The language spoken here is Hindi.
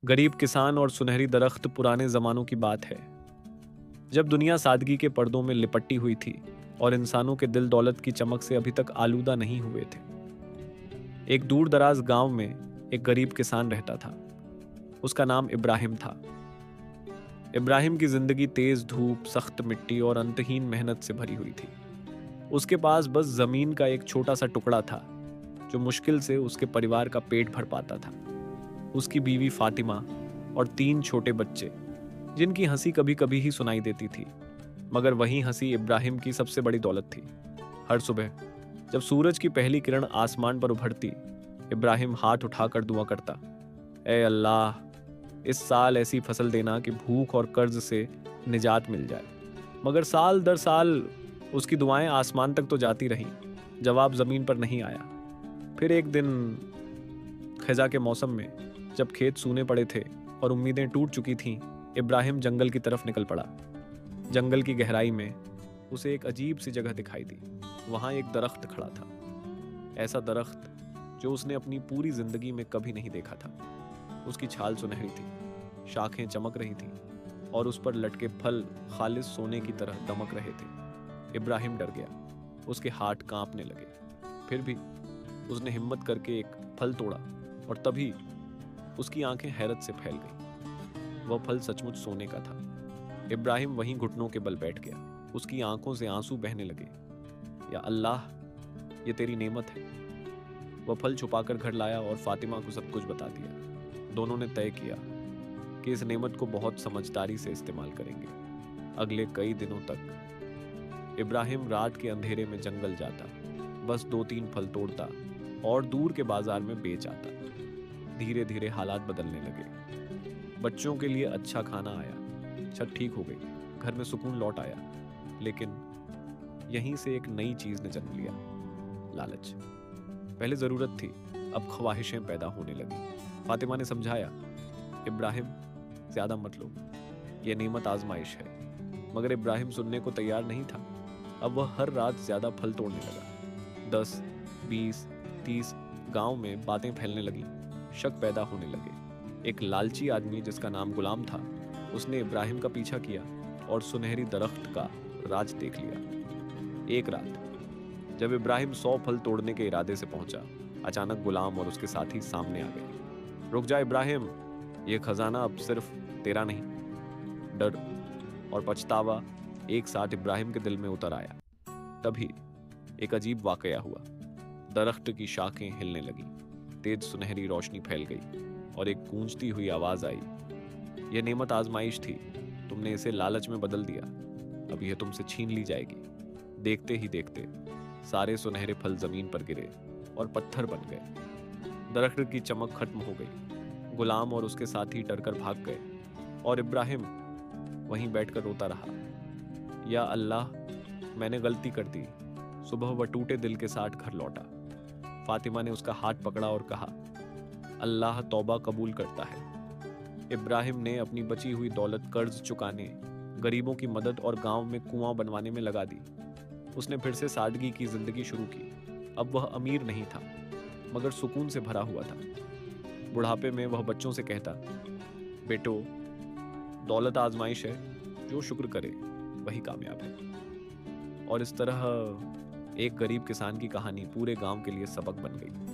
गरीब किसान और सुनहरी दरख्त पुराने जमानों की बात है, जब दुनिया सादगी के पर्दों में लिपटी हुई थी और इंसानों के दिल दौलत की चमक से अभी तक आलूदा नहीं हुए थे। एक दूर दराज गांव में एक गरीब किसान रहता था। उसका नाम इब्राहिम था। इब्राहिम की जिंदगी तेज धूप, सख्त मिट्टी और अंतहीन मेहनत से भरी हुई थी। उसके पास बस जमीन का एक छोटा सा टुकड़ा था, जो मुश्किल से उसके परिवार का पेट भर पाता था। उसकी बीवी फातिमा और 3 छोटे बच्चे, जिनकी हंसी कभी कभी ही सुनाई देती थी, मगर वही हंसी इब्राहिम की सबसे बड़ी दौलत थी। हर सुबह जब सूरज की पहली किरण आसमान पर उभरती, इब्राहिम हाथ उठाकर दुआ करता, ए अल्लाह, इस साल ऐसी फसल देना कि भूख और कर्ज से निजात मिल जाए। मगर साल दर साल उसकी दुआएं आसमान तक तो जाती रहीं, जवाब जमीन पर नहीं आया। फिर एक दिन खजा के मौसम में जब खेत सूने पड़े थे और उम्मीदें टूट चुकी थीं, इब्राहिम जंगल की तरफ निकल पड़ा। जंगल की गहराई में उसे एक अजीब सी जगह दिखाई दी। वहां एक दरख्त खड़ा था, ऐसा दरख्त जो उसने अपनी पूरी जिंदगी में कभी नहीं देखा था। उसकी छाल सुनहरी थी, शाखें चमक रही थीं और उस पर लटके फल खालिस सोने की तरह दमक रहे थे। इब्राहिम डर गया, उसके हाथ कांपने लगे। फिर भी उसने हिम्मत करके एक फल तोड़ा और तभी उसकी आंखें हैरत से फैल गईं। वह फल सचमुच सोने का था। इब्राहिम वहीं घुटनों के बल बैठ गया। उसकी आंखों से आंसू बहने लगे। या अल्लाह, ये तेरी नेमत है। वह फल छुपाकर घर लाया और फातिमा को सब कुछ बता दिया। दोनों ने तय किया कि इस नेमत को बहुत समझदारी से इस्तेमाल करेंगे। अगले कई दिनों तक इब्राहिम रात के अंधेरे में जंगल जाता, बस 2-3 फल तोड़ता और दूर के बाजार में बेच आता। धीरे धीरे हालात बदलने लगे। बच्चों के लिए अच्छा खाना आया, छत ठीक हो गई, घर में सुकून लौट आया। लेकिन यहीं से एक नई चीज ने जन्म लिया, लालच। पहले जरूरत थी, अब ख्वाहिशें पैदा होने लगी। फातिमा ने समझाया, इब्राहिम, ज्यादा मत लो, यह नेमत आजमाइश है। मगर इब्राहिम सुनने को तैयार नहीं था। अब वह हर रात ज्यादा फल तोड़ने लगा। 10, 20, 30 गांव में बातें फैलने लगी, शक पैदा होने लगे। एक लालची आदमी जिसका नाम गुलाम था, उसने इब्राहिम का पीछा किया और सुनहरी दरख्त का राज देख लिया। एक रात जब इब्राहिम 100 फल तोड़ने के इरादे से पहुंचा, अचानक गुलाम और उसके साथी सामने आ गए। रुक जा इब्राहिम, यह खजाना अब सिर्फ तेरा नहीं। डर और पछतावा एक साथ इब्राहिम के दिल में उतर आया। तभी एक अजीब वाकया हुआ। दरख्त की शाखें हिलने लगी, तेज सुनहरी रोशनी फैल गई और एक गूंजती हुई आवाज आई, यह नेमत आजमाइश थी, तुमने इसे लालच में बदल दिया, अब यह तुमसे छीन ली जाएगी। देखते ही देखते सारे सुनहरे फल जमीन पर गिरे और पत्थर बन गए। दरख्त की चमक खत्म हो गई। गुलाम और उसके साथी डरकर भाग गए और इब्राहिम वहीं बैठकर रोता रहा। या अल्लाह, मैंने गलती कर दी। सुबह वह टूटे दिल के साथ घर लौटा। फातिमा ने उसका हाथ पकड़ा और कहा, अल्लाह तौबा कबूल करता है। इब्राहिम ने अपनी बची हुई दौलत कर्ज चुकाने, गरीबों की मदद और गांव में कुआं बनवाने में लगा दी। उसने फिर से सादगी की जिंदगी शुरू की। अब वह अमीर नहीं था, मगर सुकून से भरा हुआ था। बुढ़ापे में वह बच्चों से कहता, बेटो, दौलत आजमाइश है, जो शुक्र करे वही कामयाब है। और इस तरह एक गरीब किसान की कहानी पूरे गांव के लिए सबक बन गई।